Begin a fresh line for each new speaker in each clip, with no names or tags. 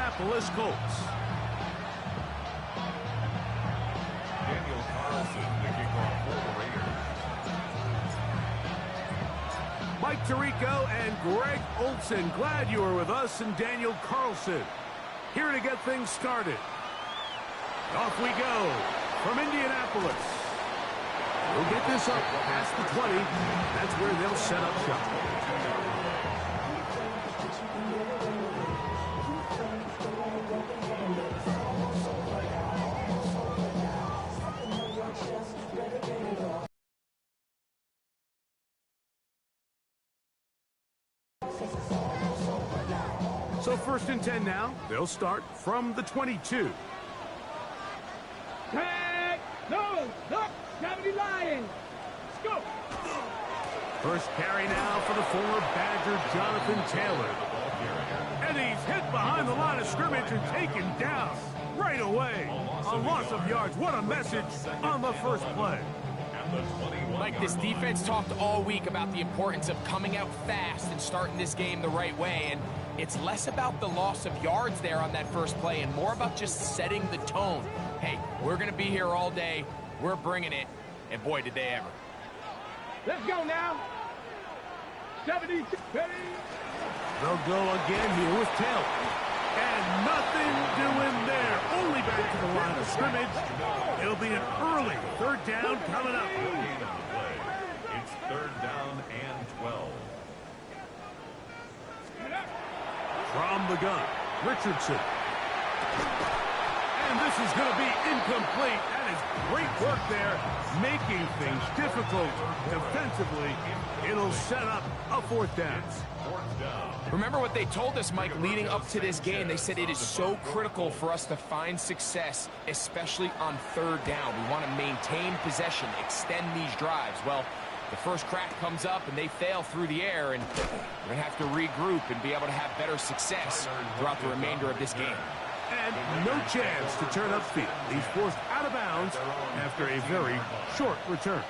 Indianapolis Colts.
Daniel Carlson, the kickoff for the Raiders.
Mike Tirico and Greg Olsen, glad you are with us, and Daniel Carlson here to get things started. Off we go from Indianapolis. We'll get this up past the 20. That's where they'll set up shop. So 1st and 10 now. They'll start from the 22.
Tag! No! Look! Cavity Lions! Let's go!
First carry now for the former Badger, Jonathan Taylor. And he's hit behind the line of scrimmage and taken down right away. A loss of yards. What a message on the first play.
Mike, this defense talked all week about the importance of coming out fast and starting this game the right way, and it's less about the loss of yards there on that first play and more about just setting the tone. Hey, we're going to be here all day. We're bringing it, and boy, did they ever.
Let's go now. 72.
They'll go again here with Taylor. And nothing doing there. Only back to the line of scrimmage. It'll be an early 3rd down coming up.
It's 3rd down and 12.
From the gun, Richardson. And this is going to be incomplete. That is great work there, making things difficult defensively. It'll set up a 4th down.
Remember what they told us, Mike, leading up to this game. They said it is so critical for us to find success, especially on 3rd down. We want to maintain possession, extend these drives. Well, the first crack comes up and they fail through the air, and we're going to have to regroup and be able to have better success throughout the remainder of this game.
And no chance to turn upfield. He's forced out of bounds after a very short return.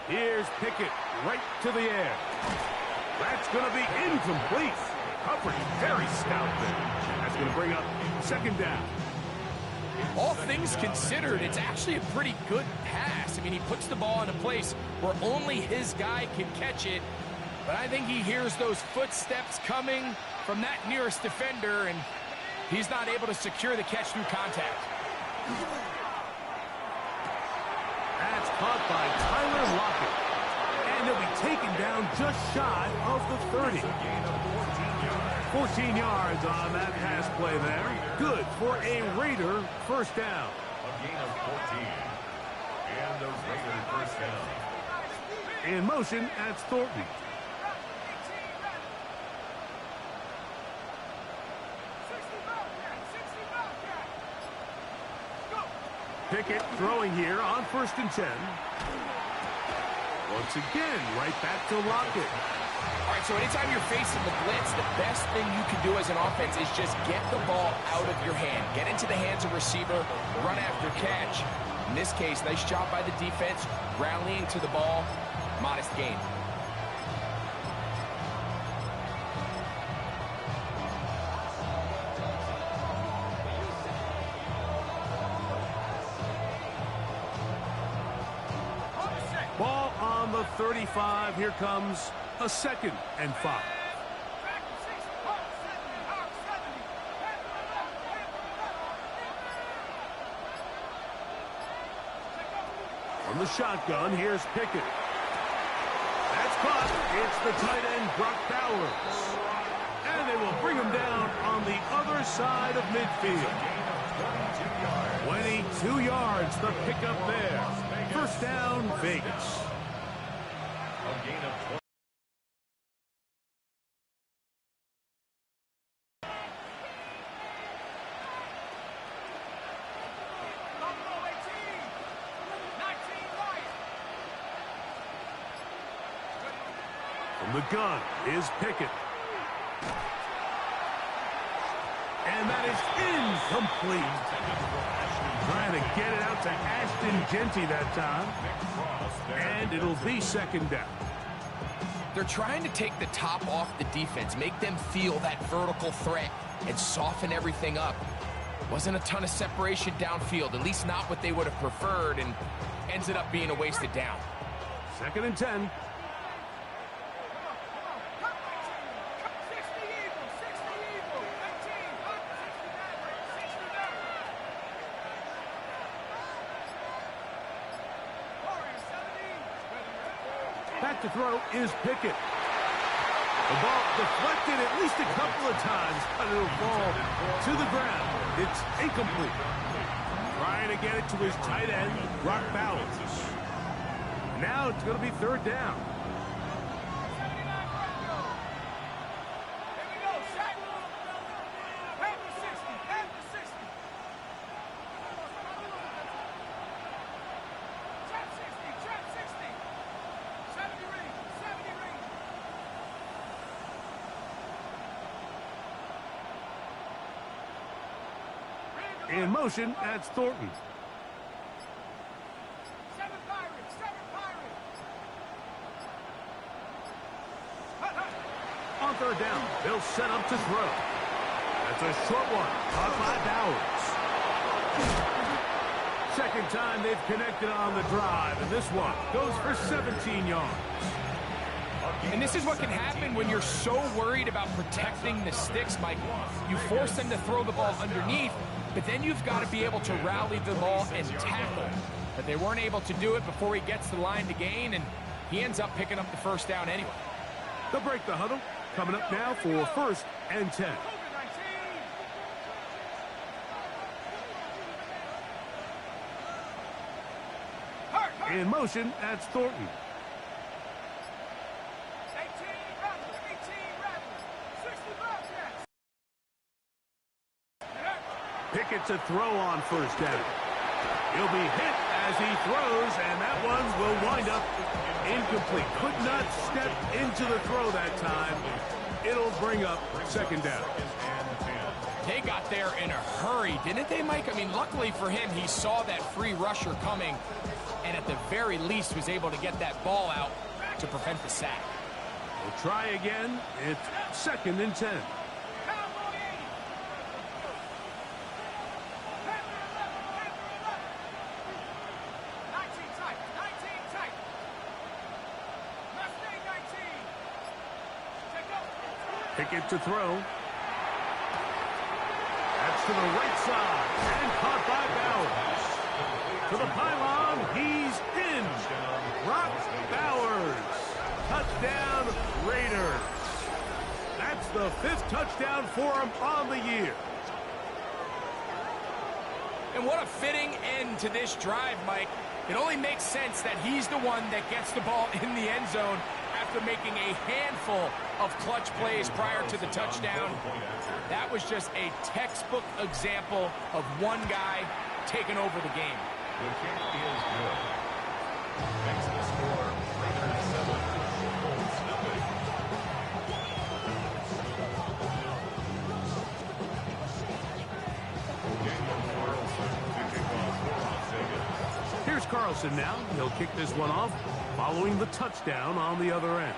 Here's Pickett right to the air. That's going to be incomplete. Coverage very stout there. That's going to bring up 2nd down.
All things considered, it's actually a pretty good pass. I mean, he puts the ball in a place where only his guy can catch it. But I think he hears those footsteps coming from that nearest defender, and he's not able to secure the catch through contact.
That's caught by Tyler Lockett. And he'll be taken down just shy of the 30. 14 yards on that pass play there. Good for a Raider 1st down.
A gain of 14. And the Raider 1st down.
In motion, that's Thornton. Pickett throwing here on 1st and 10. Once again, right back to Lockett.
All right, so anytime you're facing the blitz, the best thing you can do as an offense is just get the ball out of your hand. Get into the hands of receiver, run after catch. In this case, nice job by the defense, rallying to the ball, modest gain.
Ball on the 35. Here comes a 2nd and 5. From the shotgun, here's Pickett. That's caught. It's the tight end, Brock Bowers. And they will bring him down on the other side of midfield. 22 yards, the pickup there. 1st down, Vegas.
A A gain of 20.
From the gun is Pickett. And that is incomplete. Trying to get it out to Ashton Jeanty that time. And it'll be second down.
They're trying to take the top off the defense, make them feel that vertical threat, and soften everything up. Wasn't a ton of separation downfield, at least not what they would have preferred, and ended up being a wasted down.
Second and 10. Back to throw is Pickett. The ball deflected at least a couple of times, but it'll fall to the ground. It's incomplete. Trying to get it to his tight end, Brock Bowers. Now it's going to be third down. In motion, that's Thornton. On third down, they'll set up to throw. That's a short one, caught by Bowers. Second time they've connected on the drive, and this one goes for 17 yards.
And this is what can happen when you're so worried about protecting the sticks, Mike. You force them to throw the ball underneath, but then you've got to be able to rally the ball and tackle. But they weren't able to do it before he gets the line to gain, and he ends up picking up the first down anyway.
They'll break the huddle. Coming up now for first and 10. In motion, that's Thornton. Pickett's a throw on first down. He'll be hit as he throws, and that one will wind up incomplete. Could not step into the throw that time. It'll bring up second down.
They got there in a hurry, didn't they, Mike? I mean, luckily for him, he saw that free rusher coming, and at the very least was able to get that ball out to prevent the sack.
We'll try again. It's second and 10. Pickett to throw. That's to the right side. And caught by Bowers. To the pylon. He's in. Brock Bowers. Touchdown Raiders. That's the 5th touchdown for him on the year.
And what a fitting end to this drive, Mike. It only makes sense that he's the one that gets the ball in the end zone after making a handful of clutch plays prior to the touchdown. That was just a textbook example of one guy taking over the game.
The kick is good. Makes the score Raiders 7, Colts nothing. Daniel Carlson to kick off for Las Vegas.
Here's Carlson now. He'll kick this one off following the touchdown on the other end.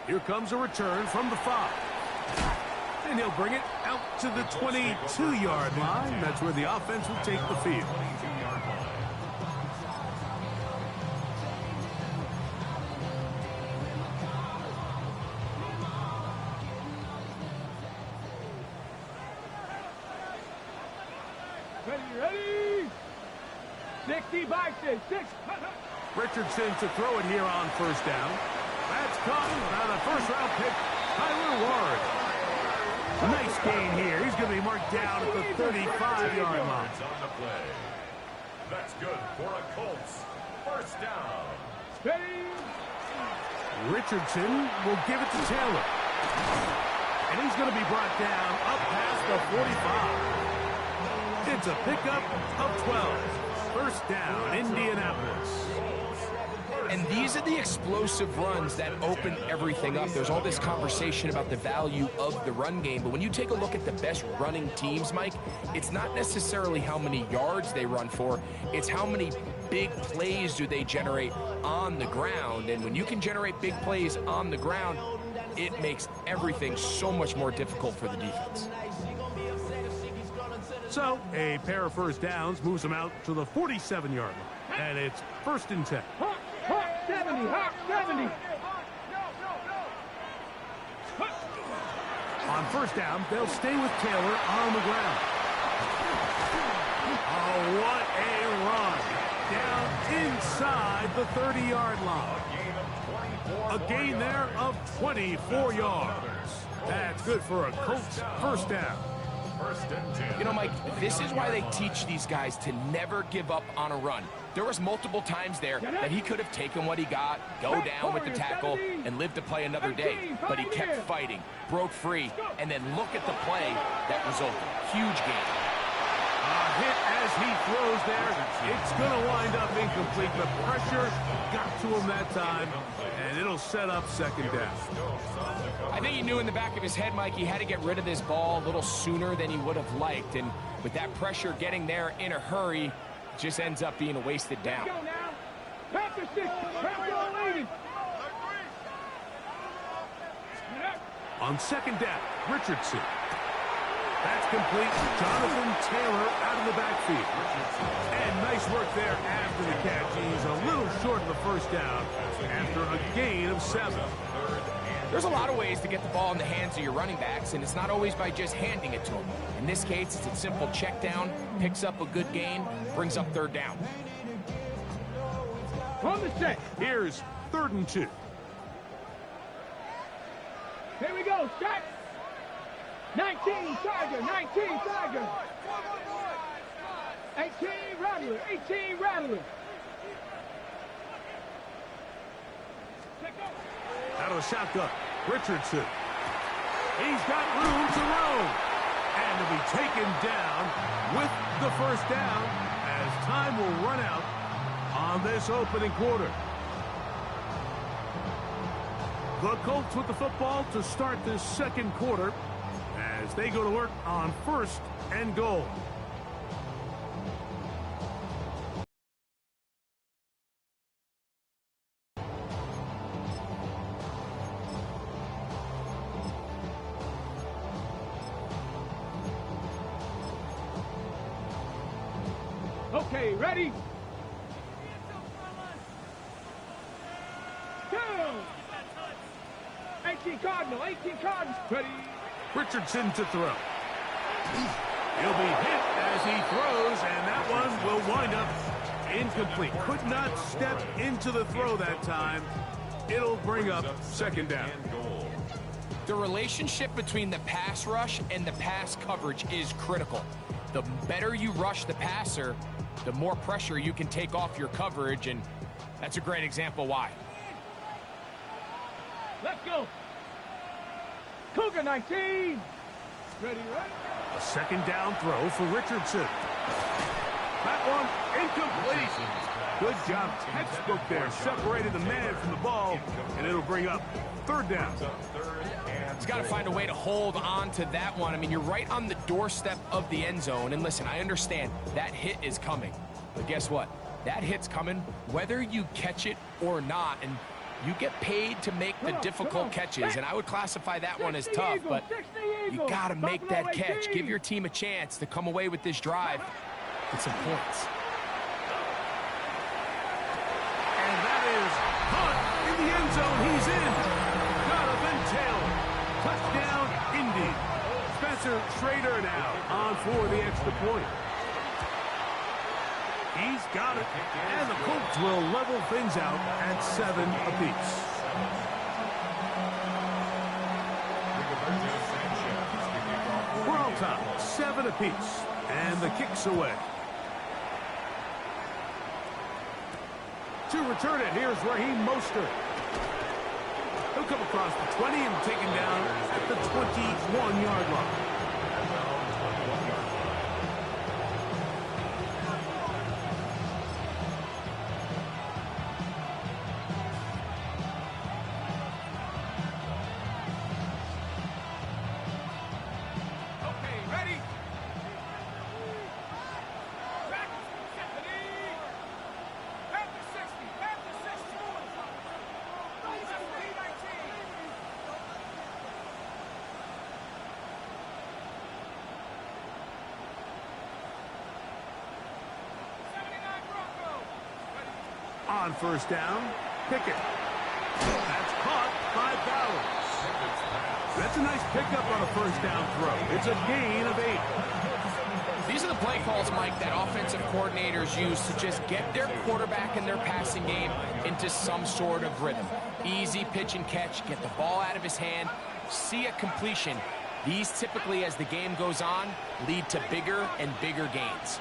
Here comes a return from the 5. And he'll bring it out to the 22-yard line. That's where the offense will take the field.
22-yard line.
Ready? 60 by 6.
Richardson to throw it here on first down. That's caught by the first-round pick, Tyler Ward. Nice gain here. He's going to be marked down at the 35-yard line.
On the play. That's good for a Colts first down.
Ready?
Richardson will give it to Taylor. And he's going to be brought down up past the 45. It's a pickup of 12. First down, Indianapolis.
And these are the explosive runs that open everything up. There's all this conversation about the value of the run game, but when you take a look at the best running teams, Mike, it's not necessarily how many yards they run for, it's how many big plays do they generate on the ground. And when you can generate big plays on the ground, it makes everything so much more difficult for the defense.
So, a pair of first downs moves them out to the 47-yard line. And it's 1st and 10.
Hawk 70, Hawk 70.
On first down, they'll stay with Taylor on the ground. Oh, what a run. Down inside the 30-yard line. A gain there of 24 yards. That's good for a Colts first down.
You know, Mike, this is why they teach these guys to never give up on a run. There was multiple times there that he could have taken what he got, go down with the tackle, and lived to play another day. But he kept fighting, broke free, and then look at the play that resulted. Huge game.
Hit as he throws there. It's going to wind up incomplete. The pressure got to him that time, and it'll set up second down.
I think he knew in the back of his head, Mike, he had to get rid of this ball a little sooner than he would have liked. And with that pressure getting there in a hurry, it just ends up being a wasted down.
Go now. Panther 6. Panther leading.
On second down, Richardson. That's complete. Jonathan Taylor out of the backfield. And nice work there after the catch. He's a little short of the first down after a gain of 7.
There's a lot of ways to get the ball in the hands of your running backs, and it's not always by just handing it to them. In this case, it's a simple check down, picks up a good gain, brings up third down.
On the set.
Here's 3rd and 2.
Here we go. Start. 19 Tiger. 19 Tiger. 18 Rattler. 18 Rattler.
Out of the shotgun, Richardson. He's got room to roam. And to be taken down with the first down as time will run out on this opening quarter. The Colts with the football to start this second quarter as they go to work on 1st and goal.
Okay, ready? Go! 18 Cardinal, 18 Cardinal. Ready?
Richardson to throw. He'll be hit as he throws, and that one will wind up incomplete. Could not step into the throw that time. It'll bring up second down.
The relationship between the pass rush and the pass coverage is critical. The better you rush the passer, the more pressure you can take off your coverage, and that's a great example why.
Let's go. Cougar 19. Ready, right?
A second down throw for Richardson. That one incomplete. Good job, textbook there. Separated the man from the ball, and it'll bring up third down.
He's got to find a way to hold on to that one. I mean, you're right on the doorstep of the end zone. And listen, I understand that hit is coming. But guess what? That hit's coming whether you catch it or not. And you get paid to make the difficult catches. And I would classify that one as tough. But you got to make that catch. Give your team a chance to come away with this drive with some points.
And that is Hunt in the end zone. He's in. Jonathan Taylor. Touchdown, Indy. Spencer Schrader now on for the extra point. He's got it. And the Colts will level things out at 7 apiece. We're on top, 7 apiece. And the kick's away. To return it, here's Raheem Mostert. He'll come across the 20 and taken down at the 21-yard line. On first down, Pickett. That's caught by Bowers. That's a nice pickup on a first down throw. It's a gain of 8.
These are the play calls, Mike, that offensive coordinators use to just get their quarterback and their passing game into some sort of rhythm. Easy pitch and catch, get the ball out of his hand, see a completion. These typically, as the game goes on, lead to bigger and bigger gains.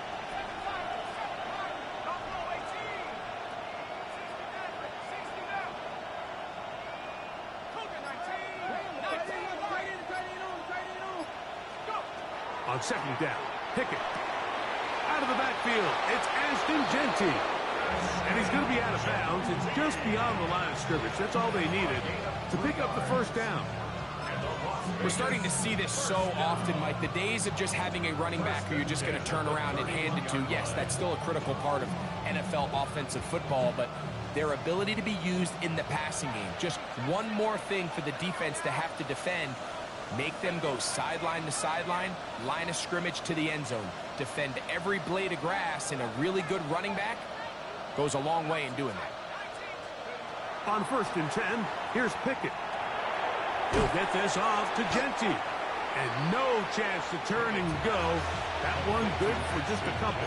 On second down, Pickett. Out of the backfield, it's Ashton Jeanty. And he's going to be out of bounds. It's just beyond the line of scrimmage. That's all they needed to pick up the first down.
We're starting to see this so often, Mike. The days of just having a running back who you're just going to turn around and hand it to, yes, that's still a critical part of NFL offensive football, but their ability to be used in the passing game. Just one more thing for the defense to have to defend. Make them go sideline to sideline, line of scrimmage to the end zone. Defend every blade of grass, and a really good running back goes a long way in doing that.
On first and 10, here's Pickett. He'll get this off to Jeanty. And no chance to turn and go. That one good for just a couple.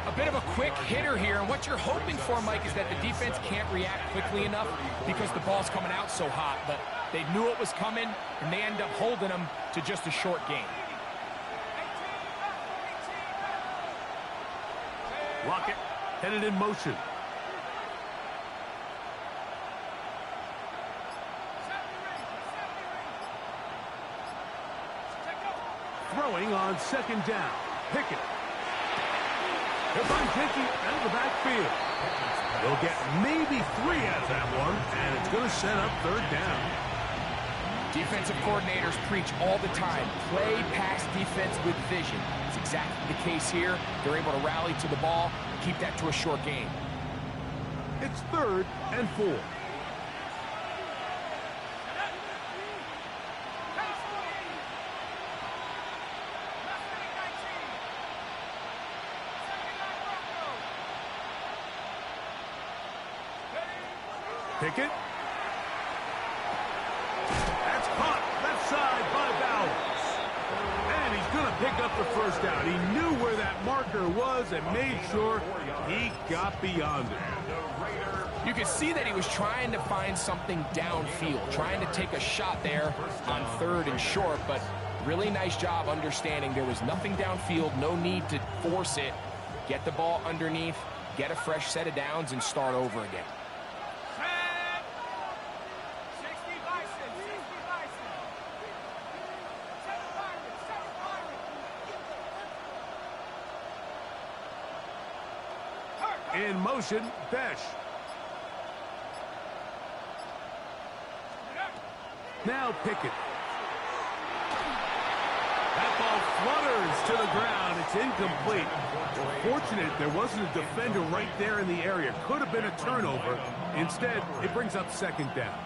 A bit of a quick hitter here, and what you're hoping for, Mike, is that the defense can't react quickly enough because the ball's coming out so hot, but they knew it was coming, and they end up holding them to just a short gain.
Lockett headed in motion. Throwing on second down. Pickett. He'll find Jeanty out of the backfield. They'll get maybe 3 out of that one, and it's going to set up third down.
Defensive coordinators preach all the time, play pass defense with vision. It's exactly the case here. They're able to rally to the ball, keep that to a short gain.
It's 3rd and 4. Pickett. That's caught left side by Bowers. And he's going to pick up the first down. He knew where that marker was and made sure he got beyond it.
You could see that he was trying to find something downfield, trying to take a shot there on 3rd and short, but really nice job understanding there was nothing downfield, no need to force it. Get the ball underneath, get a fresh set of downs, and start over again.
In motion, Besh. Now Pickett. That ball flutters to the ground. It's incomplete. Fortunate there wasn't a defender right there in the area. Could have been a turnover. Instead, it brings up second down.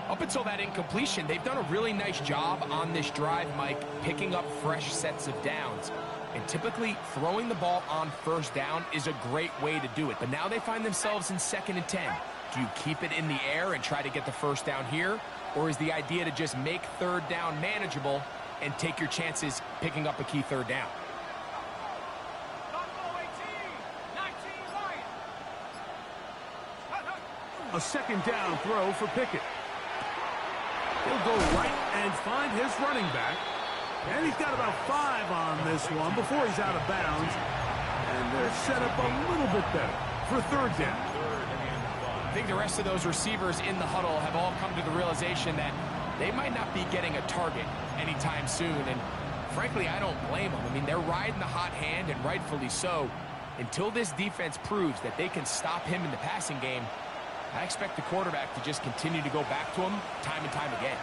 Up until that incompletion, they've done a really nice job on this drive, Mike, picking up fresh sets of downs. And typically, throwing the ball on first down is a great way to do it. But now they find themselves in 2nd and 10. Do you keep it in the air and try to get the first down here? Or is the idea to just make 3rd down manageable and take your chances picking up a key 3rd down?
A second down throw for Pickett. He'll go right and find his running back. And he's got about 5 on this one before he's out of bounds. And they're set up a little bit better. for third down.
I think the rest of those receivers in the huddle have all come to the realization that they might not be getting a target anytime soon. And frankly, I don't blame them. I mean, they're riding the hot hand, and rightfully so. Until this defense proves that they can stop him in the passing game, I expect the quarterback to just continue to go back to him time and time again.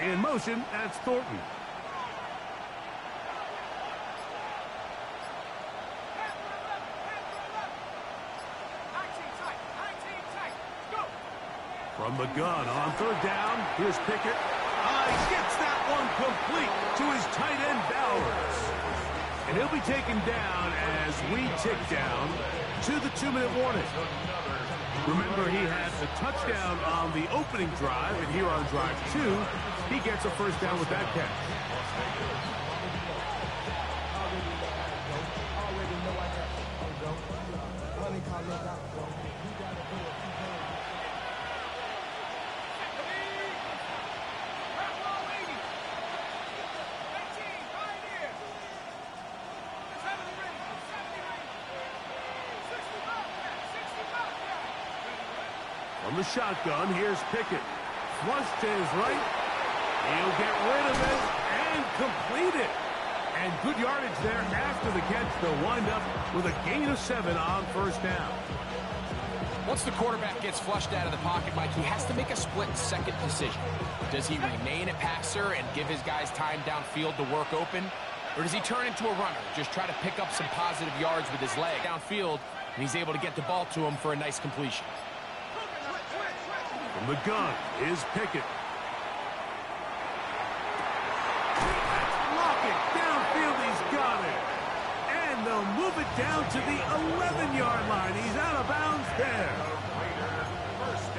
In motion, that's Thornton. From the gun on third down, here's Pickett. He gets that one complete to his tight end, Bowers. And he'll be taken down as we tick down to the 2-minute warning. Remember, he had the touchdown on the opening drive, and here on drive 2, he gets a first down with that catch. From the shotgun, here's Pickett. Flush to his right. He'll get rid of it and complete it. And good yardage there after the catch. They'll wind up with a gain of 7 on first down.
Once the quarterback gets flushed out of the pocket, Mike, he has to make a split-second decision. Does he remain a passer and give his guys time downfield to work open? Or does he turn into a runner, just try to pick up some positive yards with his leg downfield, and he's able to get the ball to him for a nice completion?
From the gun is Pickett. Rocket downfield, he's got it. And they'll move it down to the 11-yard line. He's out of bounds there.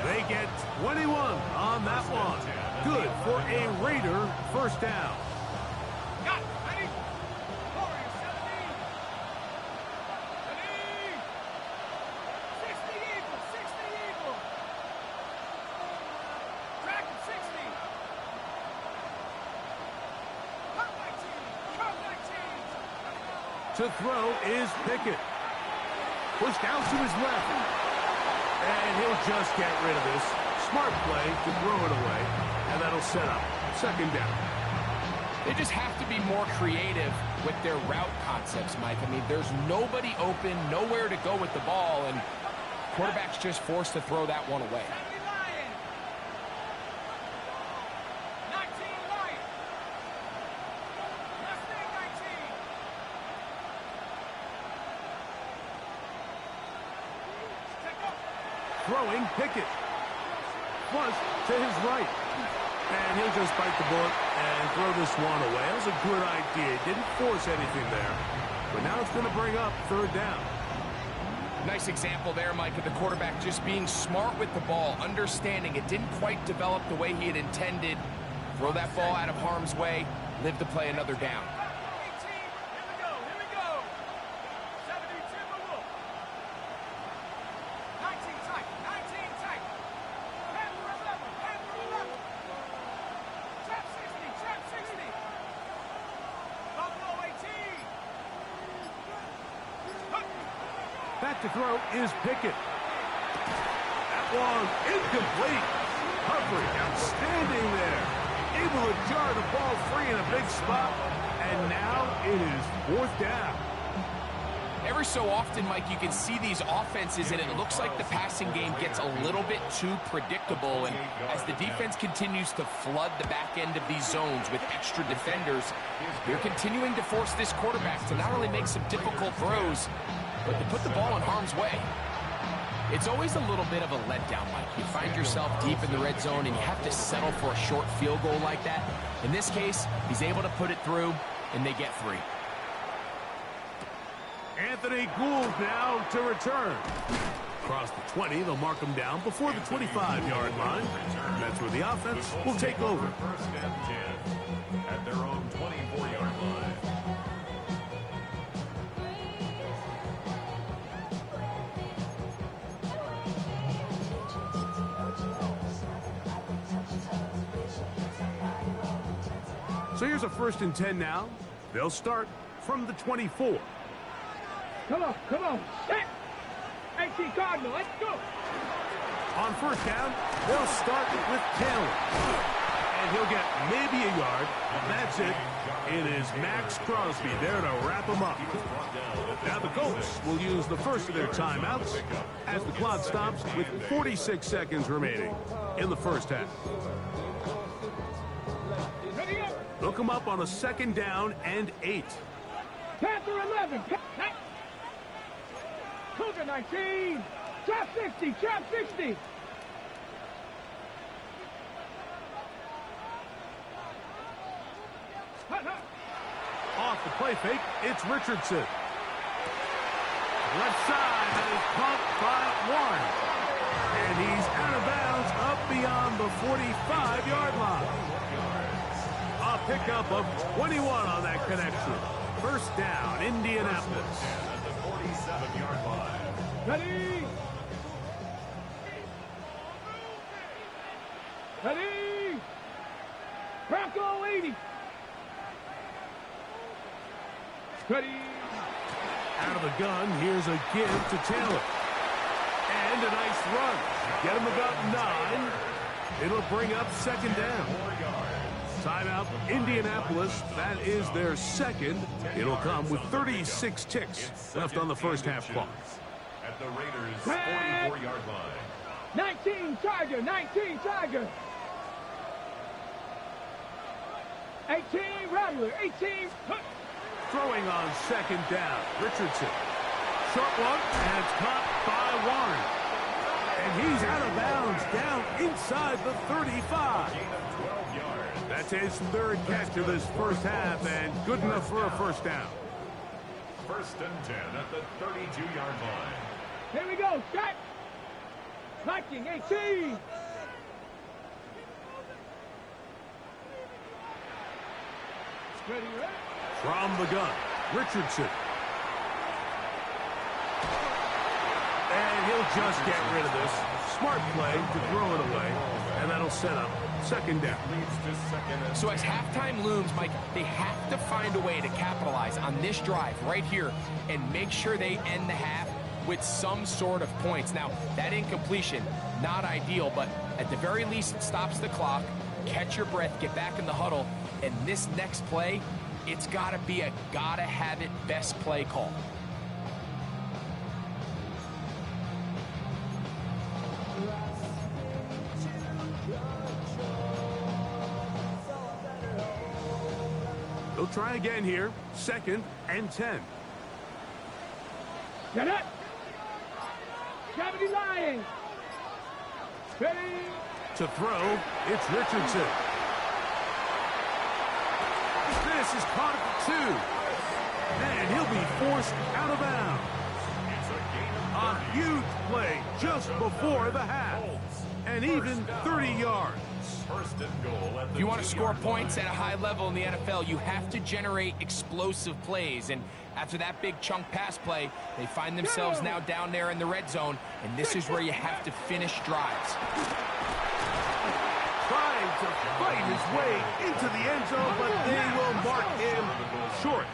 They get 21 on that one. Good for a Raider first down. To throw is Pickett. Pushed out to his left. And he'll just get rid of this. Smart play to throw it away. And that'll set up second down.
They just have to be more creative with their route concepts, Mike. I mean, there's nobody open, nowhere to go with the ball, and quarterback's just forced to throw that one away.
Throwing Pickett. Flush to his right. And he'll just bite the bullet and throw this one away. That was a good idea. Didn't force anything there. But now it's going to bring up third down.
Nice example there, Mike, of the quarterback just being smart with the ball, understanding it didn't quite develop the way he had intended. Throw that ball out of harm's way, live to play another down.
Back to throw is Pickett. That one incomplete. Humphrey outstanding there. Able to jar the ball free in a big spot. And now it is fourth down.
Every so often, Mike, you can see these offenses, and it looks like the passing game gets a little bit too predictable. And as the defense continues to flood the back end of these zones with extra defenders, they're continuing to force this quarterback to not only make some difficult throws, but to put the ball in harm's way. It's always a little bit of a letdown, Mike. You find yourself deep in the red zone, and you have to settle for a short field goal like that. In this case, he's able to put it through, and they get 3.
Anthony Gould now to return. Across the 20, they'll mark him down before the 25-yard line. And that's where the offense will take over.
First and 10 at their own 24-yard line.
So here's a first and 10 now. They'll start from the 24.
Come on, come on. Set. 19 Cardinal. Let's go.
On first down, they'll start with Taylor. And he'll get maybe a yard. That's it. It is Max Crosby there to wrap him up. Now the Colts will use the first of their timeouts as the clock stops with 46 seconds remaining in the first half.
Ready up.
They'll come up on a second down and 8.
Panther 11. Cougar 19. Trap 60. Trap 60.
Off the play fake, it's Richardson. Left side, that is caught by Warren. And he's out of bounds up beyond the 45-yard line. A pickup of 21 on that connection. First down, Indianapolis.
At the 47-yard line.
Ready. Ready. Bronco 80. Ready.
Out of the gun, here's a give to Taylor. And a nice run. Get him about 9. It'll bring up second down. Timeout, Indianapolis. That is their second. It'll come with 36 ticks left on the first half clock.
At the Raiders' 44-yard line.
19 Tiger. 19 Tiger. 18 Rattler. 18.
Throwing on second down, Richardson. Short one, and it's caught by Warren. And he's out of bounds down inside the 35. That's his third catch of this first half, and good enough for a first down.
First and 10 at the 32-yard line.
Here we go. Start. Viking 18. Ready, ready.
From the gun, Richardson. And he'll just get rid of this. Smart play to throw it away, and that'll set up second down.
So as halftime looms, Mike, they have to find a way to capitalize on this drive right here and make sure they end the half with some sort of points. Now, that incompletion, not ideal, but at the very least, it stops the clock. Catch your breath, get back in the huddle, and this next play, it's got to be a gotta-have-it best play call.
They'll try again here. Second and 10.
Get up. Gravity line. Ready.
To throw, it's Richardson. This is caught at the 2. And he'll be forced out of bounds. A huge play just before the half. And even 30 yards.
First and goal at the
If you want to score points at a high level in the NFL, you have to generate explosive plays. And after that big chunk pass play, they find themselves now down there in the red zone. And this is where you have to finish drives.
Trying to fight his way into the end zone, but they will mark him short.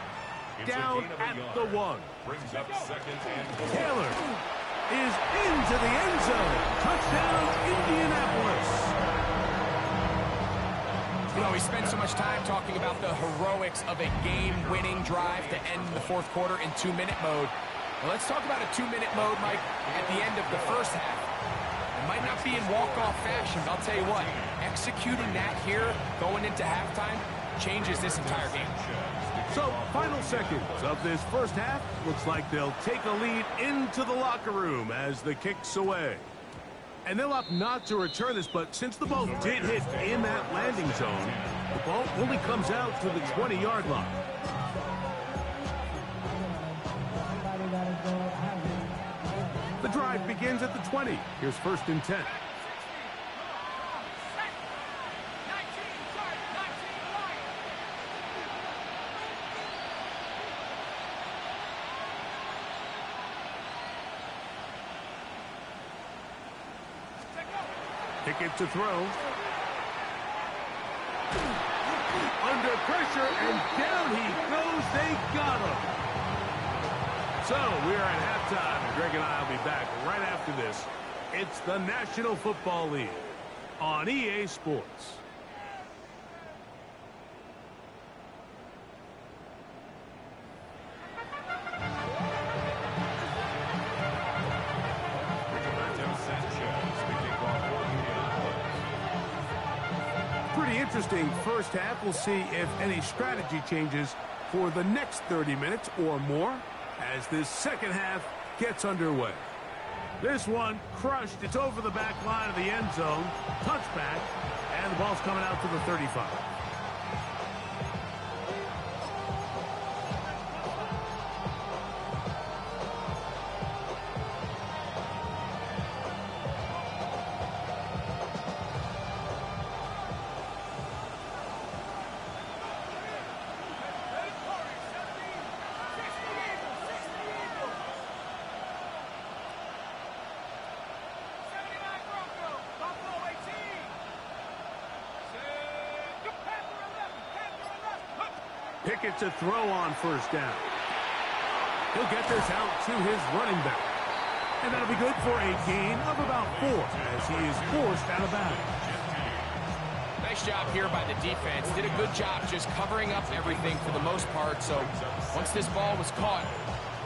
Down at the 1.
brings up second and goal.
Taylor is into the end zone. Touchdown, Indianapolis.
You know, we spend so much time talking about the heroics of a game-winning drive to end the fourth quarter in 2-minute mode. Well, let's talk about a 2-minute mode, Mike, at the end of the first half. It might not be in walk-off fashion, but I'll tell you what, executing that here, going into halftime, changes this entire game.
So, final seconds of this first half. Looks like they'll take a lead into the locker room as the kick's away. And they'll opt not to return this, but since the ball did hit in that landing zone, the ball only comes out to the 20-yard line. The drive begins at the 20. Here's first and 10. Pickett to throw. Under pressure, and down he goes. They got him. So we are at halftime, and Greg and I will be back right after this. It's the National Football League on EA Sports. Pretty interesting first half. We'll see if any strategy changes for the next 30 minutes or more as this second half gets underway. This one crushed. It's over the back line of the end zone. Touchback. And the ball's coming out to the 35. Pickett to throw on first down. He'll get this out to his running back. And that'll be good for a gain of about 4 as he is forced out of bounds.
Nice job here by the defense. Did a good job just covering up everything for the most part. So once this ball was caught,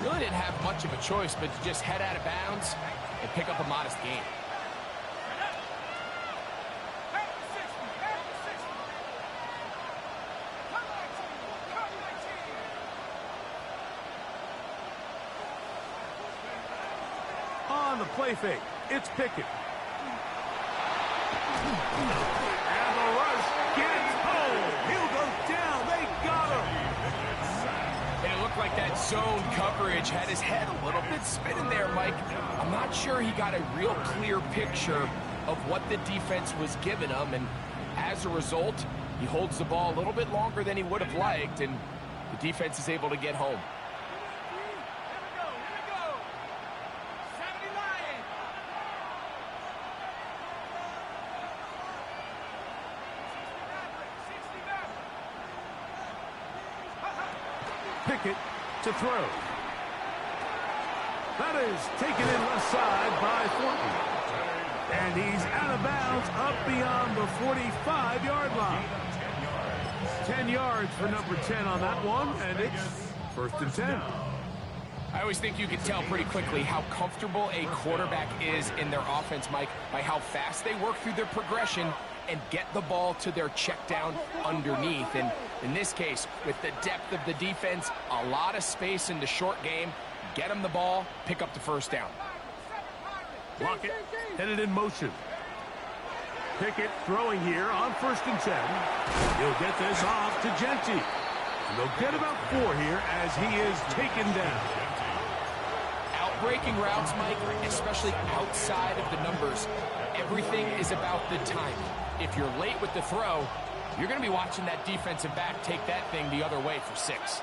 really didn't have much of a choice but to just head out of bounds and pick up a modest gain.
On the play fake, it's Pickett. And the rush gets home. He'll go down. They got him.
And it looked like that zone coverage had his head a little bit spinning there, Mike. I'm not sure he got a real clear picture of what the defense was giving him, and as a result, he holds the ball a little bit longer than he would have liked, and the defense is able to get home.
Pickett to throw. That is taken in left side by Thornton. And he's out of bounds up beyond the 45-yard line. 10 yards for number 10 on that one, and it's 1st and 10.
I always think you can tell pretty quickly how comfortable a quarterback is in their offense, Mike, by how fast they work through their progression and get the ball to their check down underneath. And in this case, with the depth of the defense, a lot of space in the short game, get them the ball, pick up the first down.
Lockett headed in motion. Pickett throwing here on 1st and 10. He'll get this off to Genty. And they'll get about 4 here as he is taken down.
Breaking routes, Mike, especially outside of the numbers, everything is about the timing. If you're late with the throw, you're going to be watching that defensive back take that thing the other way for 6.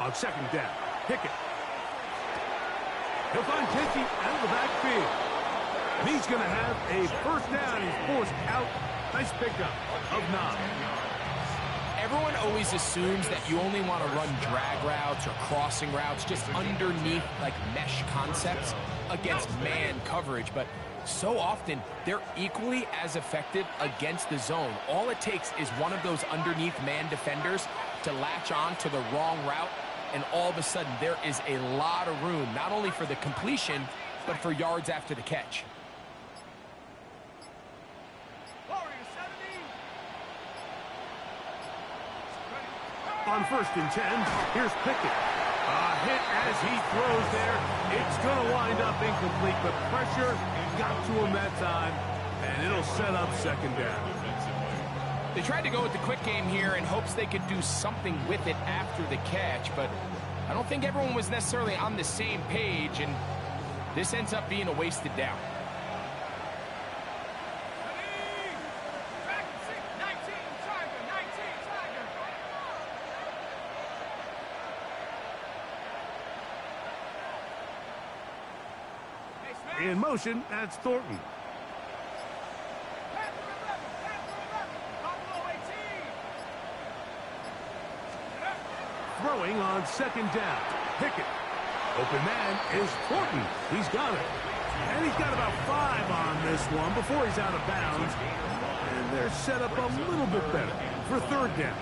On 2nd down, Pickett. He'll find Genty out of the backfield. And he's going to have a first down. He's forced out. Nice pickup of 9.
Everyone always assumes that you only want to run drag routes or crossing routes just underneath like mesh concepts against man coverage, but so often they're equally as effective against the zone. All it takes is one of those underneath man defenders to latch on to the wrong route, and all of a sudden there is a lot of room, not only for the completion, but for yards after the catch.
On 1st and 10, here's Pickett. A hit as he throws there. It's going to wind up incomplete, but pressure got to him that time, and it'll set up 2nd down.
They tried to go with the quick game here in hopes they could do something with it after the catch, but I don't think everyone was necessarily on the same page, and this ends up being a wasted down.
In motion, that's Thornton. throwing on second down. Pickett. Open man is Thornton. He's got it. And he's got about 5 on this one before he's out of bounds. And they're set up a little bit better for third down.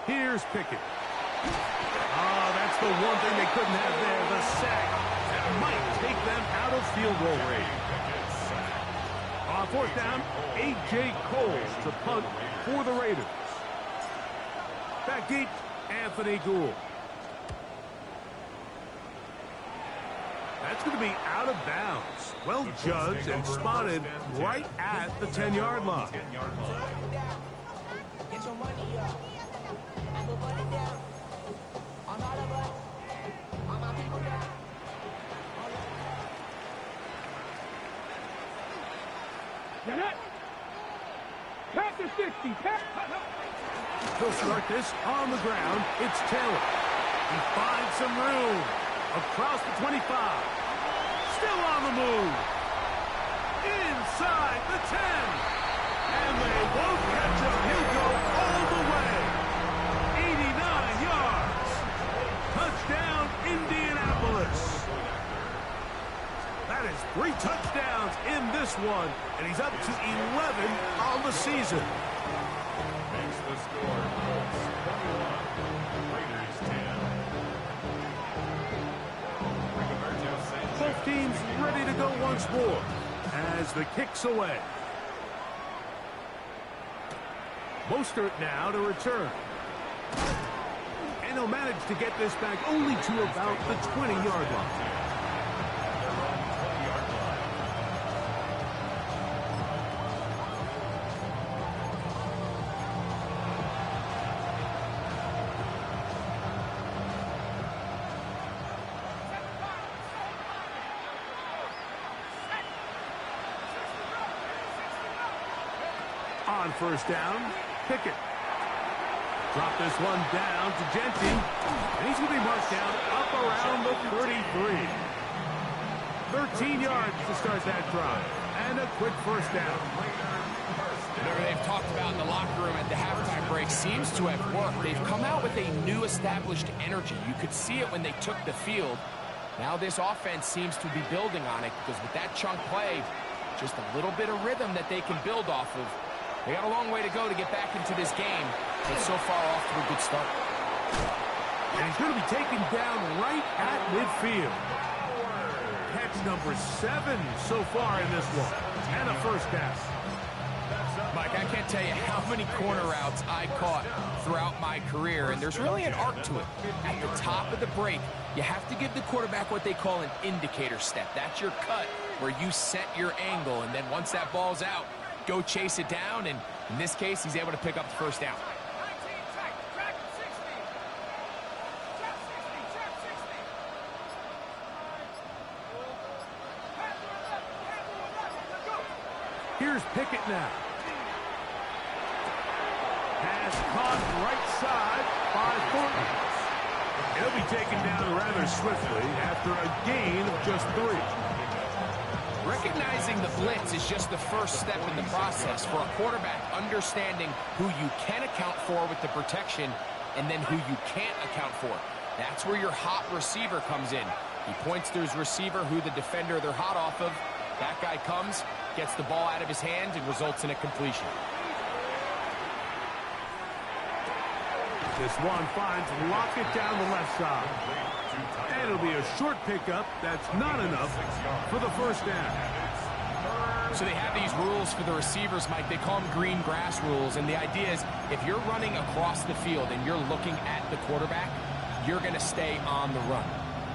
Here's Pickett. Oh, that's the one thing they couldn't have there, the sack. That might take them out of field goal range. On fourth down, A.J. Cole to punt for the Raiders. Back deep, Anthony Gould. That's going to be out of bounds. Well judged and spotted right at the 10-yard line.
Get your money up. I go put it down. On all of us. On my people down.
You're not. Pass the 60.
He'll start this on the ground. It's Taylor. He finds some room. Across the 25. Still on the move. Inside the 10. And they won't catch him. He'll go all the way. 89 yards. Touchdown, Indianapolis. That is 3 touchdowns in this one. And he's up to 11 on the season.
Makes the score. Colts 21. Raiders 10.
Both teams ready to go once more as the kick's away. Mostert now to return. And he'll manage to get this back only to about the 20-yard line. On first down, Pickett. Drop this one down to Genty. And he's going to be marked down up around the 33. 13 yards to start that drive. And a quick first down.
Whatever they've talked about in the locker room at the halftime break seems to have worked. They've come out with a new established energy. You could see it when they took the field. Now this offense seems to be building on it because with that chunk play, just a little bit of rhythm that they can build off of. They got a long way to go to get back into this game, but so far off to a good start.
And he's going to be taken down right at midfield. Catch number 7 so far in this one. And a first down.
Mike, I can't tell you how many corner routes I caught throughout my career, and there's really an arc to it. At the top of the break, you have to give the quarterback what they call an indicator step. That's your cut where you set your angle, and then once that ball's out, go chase it down, and in this case, he's able to pick up the first down.
Here's Pickett now. Pass caught right side by Thornton. He'll be taken down rather swiftly after a gain of just 3.
Recognizing the blitz is just the first step in the process for a quarterback, understanding who you can account for with the protection and then who you can't account for. That's where your hot receiver comes in. He points to his receiver, who the defender they're hot off of. That guy comes, gets the ball out of his hands, and results in a completion.
This one finds Lockett down the left side. And it'll be a short pickup. That's not enough for the first down.
So they have these rules for the receivers, Mike. They call them green grass rules. And the idea is if you're running across the field and you're looking at the quarterback, you're going to stay on the run.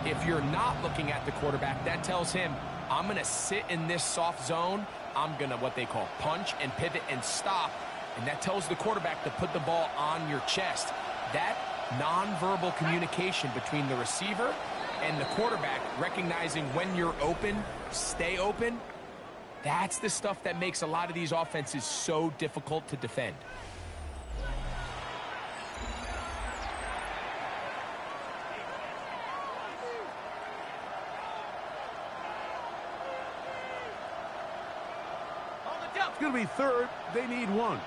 If you're not looking at the quarterback, that tells him, I'm going to sit in this soft zone. I'm going to what they call punch and pivot and stop. And that tells the quarterback to put the ball on your chest. That nonverbal communication between the receiver and the quarterback, recognizing when you're open, stay open. That's the stuff that makes a lot of these offenses so difficult to defend.
It's going to be third. They need one.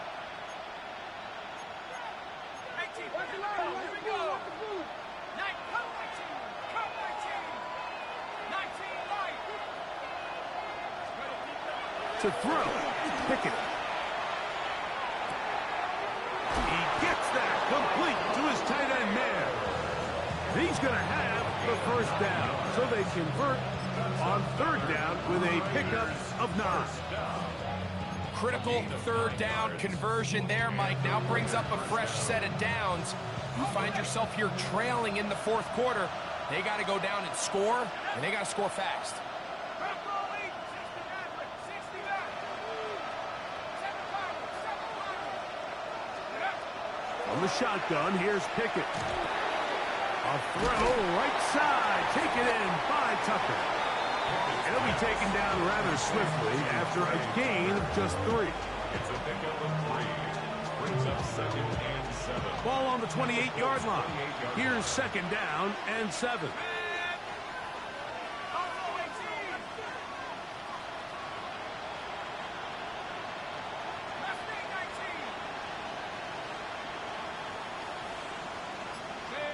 To throw, Pickett. He gets that complete to his tight end man. He's going to have the first down, so they convert on third down with a pickup of 9.
Critical third down conversion there, Mike. Now brings up a fresh set of downs. You find yourself here trailing in the fourth quarter. They got to go down and score, and they got to score fast.
On the shotgun, here's Pickett. A throw, right side, taken in by Tucker. He'll be taken down rather swiftly after a gain of just 3.
It's a pickup of 3. Brings up 2nd and 7.
Ball on the 28-yard line. Here's 2nd down and 7.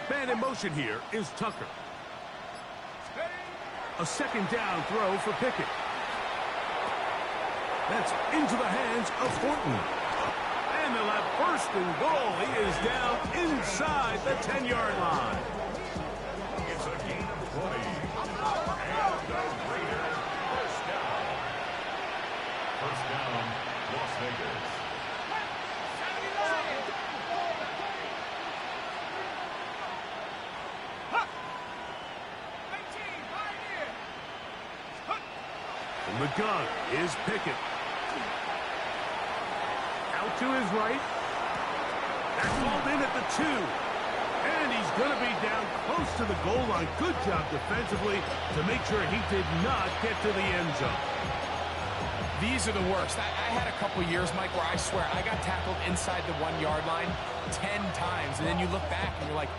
Man in motion here is Tucker. A 2nd down throw for Pickett. That's into the hands of Thornton. And they'll have 1st and goal. He is down inside the 10-yard line.
It's a gain of 20. And the Raiders first down. First down, Las Vegas.
From the gun is Pickett. Out to his right. That's called in at the 2. And he's going to be down close to the goal line. Good job defensively to make sure he did not get to the end zone.
These are the worst. I had a couple years, Mike, where I swear I got tackled inside the 1-yard line 10 times. And then you look back and you're like,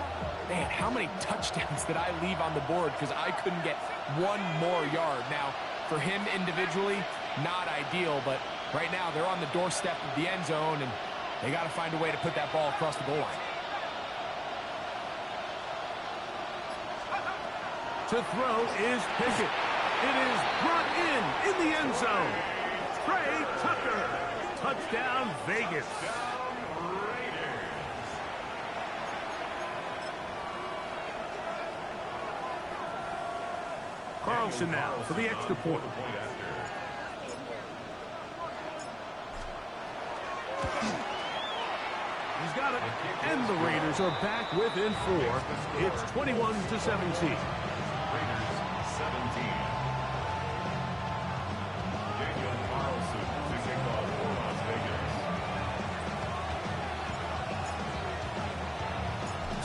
man, how many touchdowns did I leave on the board because I couldn't get one more yard? Now, for him individually, not ideal, but right now they're on the doorstep of the end zone, and they got to find a way to put that ball across the goal line.
To throw is Pickett. It is brought in the end zone. Trey Tucker. Touchdown, Vegas. Carlson now for the extra point. He's got it. And the Raiders are back within 4. It's 21-17.
Raiders 17. Daniel Carlson to kick off for Las Vegas.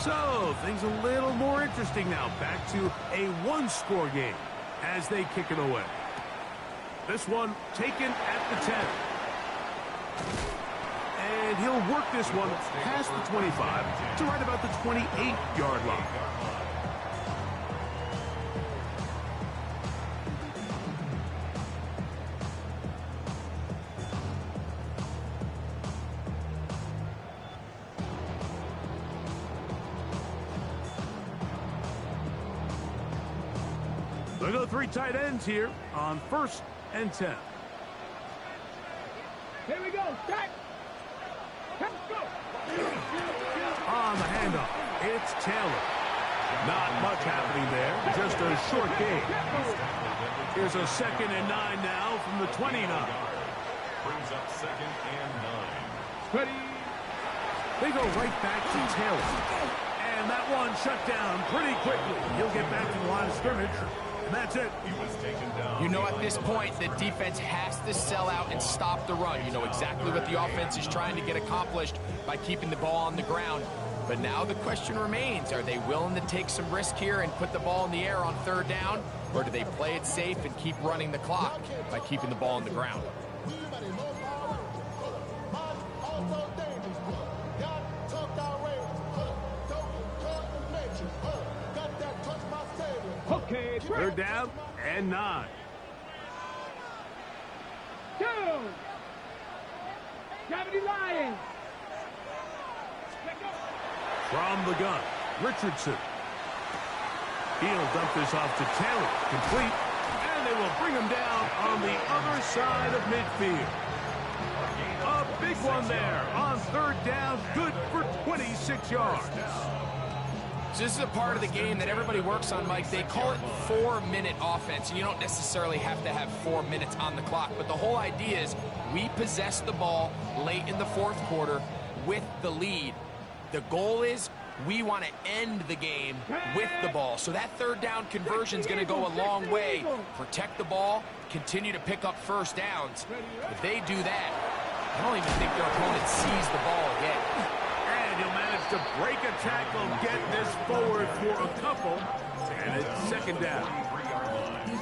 So, things a little more interesting now. Back to a 1-score game as they kick it away. This one taken at the 10. And he'll work this one past the 25 to right about the 28-yard line. They'll go 3 tight ends here on 1st and 10.
Here we go. Stack. Let's go.
On the handoff, it's Taylor. Not much happening there, just a short game. Here's a 2nd and 9 now from the 29.
Brings up 2nd and 9.
Ready.
They go right back to Taylor. And that one shut down pretty quickly. He'll get back to the line of scrimmage. And that's it.
He was taken down.
You know, at this point, the defense has to sell out and stop the run. You know exactly what the offense is trying to get accomplished by keeping the ball on the ground. But now the question remains, are they willing to take some risk here and put the ball in the air on third down? Or do they play it safe and keep running the clock by keeping the ball on the ground?
Okay,
Third down and 9.
Two. 70 Lions.
From the gun, Richardson. He'll dump this off to Taylor. Complete. And they will bring him down on the other side of midfield. A big one there on third down. Good for 26 yards.
So this is a part of the game that everybody works on, Mike. They call it 4-minute offense. You don't necessarily have to have 4 minutes on the clock. But the whole idea is we possess the ball late in the fourth quarter with the lead. The goal is we want to end the game with the ball. So that third down conversion is going to go a long way. Protect the ball, continue to pick up first downs. If they do that, I don't even think their opponent sees the ball again.
And he'll manage to break a tackle, get this forward for a couple. And it's second down.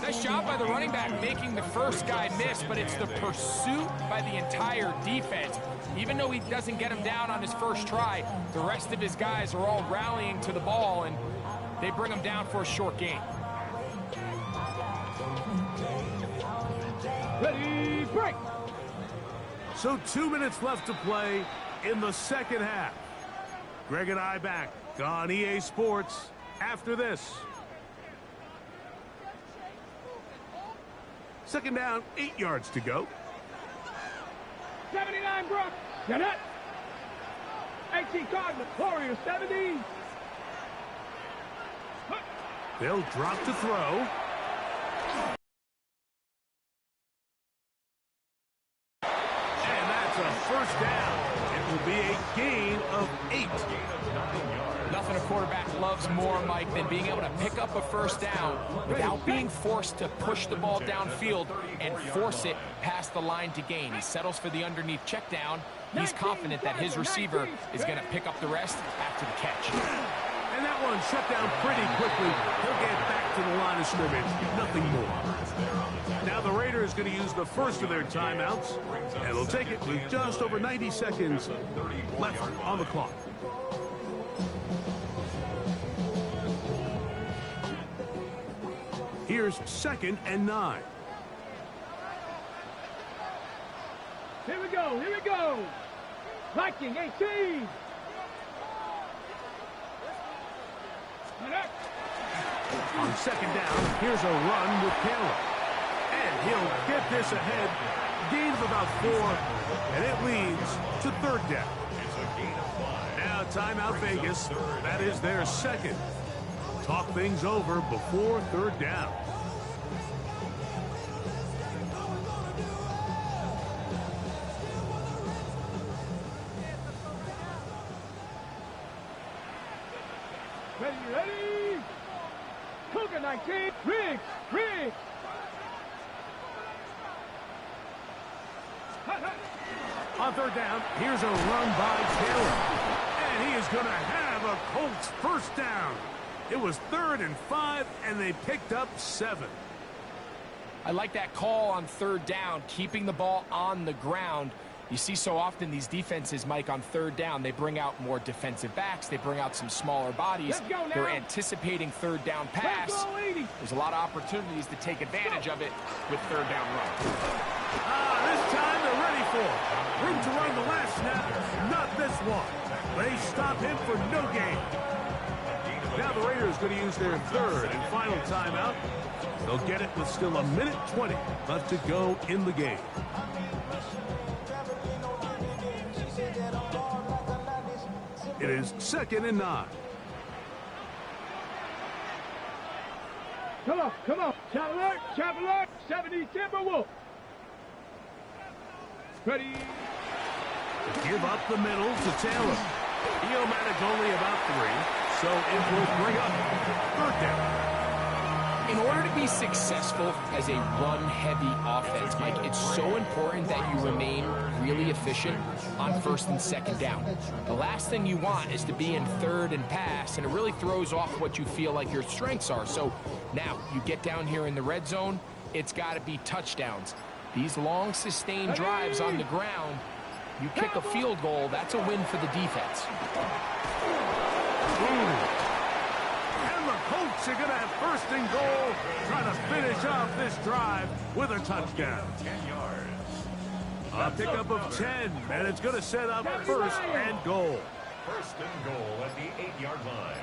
Nice job by the running back making the first guy miss, but it's the pursuit by the entire defense. Even though he doesn't get him down on his first try, the rest of his guys are all rallying to the ball, and they bring him down for a short gain.
Ready, break.
So 2 minutes left to play in the second half. Greg and I back on EA Sports after this. Second down, 8 yards to go.
79 Brock. Get it. 18 Cardinals. Warriors 70.
They'll drop to throw. And that's a first down. It will be a gain of 8.
Nothing a quarterback loves more, Mike, than being able to pick up a first down without being forced to push the ball downfield and force it past the line to gain. He settles for the underneath check down. He's confident that his receiver is going to pick up the rest after the catch.
And that one shut down pretty quickly. He'll get back to the line of scrimmage. Nothing more. Now the Raiders going to use the first of their timeouts, and they'll take it with just over 90 seconds left on the clock. Here's second and 9.
Here we go. Here we go. Viking 18.
On second down, here's a run with Taylor. And he'll get this ahead. Gain of about 4, and it leads to third down. Now timeout Vegas. That is their second. Talk things over before third down.
Ready, ready. Cougar 19. Riggs. Riggs.
On third down, here's a run by Taylor. And he is going to have a Colts first down. It was 3rd and 5, and they picked up 7.
I like that call on third down, keeping the ball on the ground. You see so often these defenses, Mike, on third down, they bring out more defensive backs. They bring out some smaller bodies. They're anticipating third down pass. There's a lot of opportunities to take advantage of it with third down run.
This time they're ready for it. Room to run the last snap, not this one. They stop him for no gain. Now the Raiders going to use their third and final timeout. They'll get it with still 1:20 left to go in the game. It is 2nd and 9.
Come on, come on. Chap alert, 70 Timberwolf. Ready.
Give up the middle to Taylor. He'll manage only about 3, so it will bring up third down.
In order to be successful as a run-heavy offense, Mike, it's so important that you remain really efficient on first and second down. The last thing you want is to be in third and pass, and it really throws off what you feel like your strengths are. So now you get down here in the red zone, it's got to be touchdowns. These long, sustained drives on the ground, you kick a field goal, that's a win for the defense.
And the Colts are going to have first and goal, trying to finish off this drive with a touchdown.
10 yards.
A pickup of 10, and it's going to set up first and goal.
First and goal at the 8-yard line.